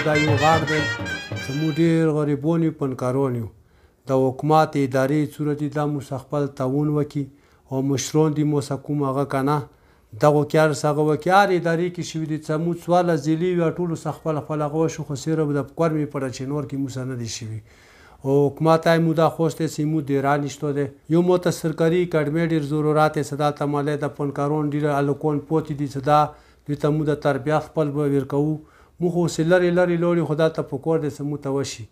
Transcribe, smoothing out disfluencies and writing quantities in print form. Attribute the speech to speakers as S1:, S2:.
S1: دا یو غار دی زموږ ډېر غریبون یو فنکاران یو د حکومت ادارې صورت دا موږ خپل تعاون وکړي او مشران دي موږ کوم هغه که نه دغو کې هر څه هغه وکړي هر ادارې کې شوي دي څه موږ څوارلس ضلعې وي ټولو څه خپل خپل هغه وشو خو صرف د کور مې په چې نور کې موږ څه نه دي شوي او حکومت های مو دا خواسته چې مو دیران نشته دی یو مو ته سرکاري اکاډمۍ ډېر ضرورت یې څه دا ته مالی د فنکاران ډېر هلکان پاتې دي څه دا دوی ته مو د تربیت خپل به ورکوو مو خو اوسې لرې لرې لاړې خو دا ته پکار دی څه مو ته وشي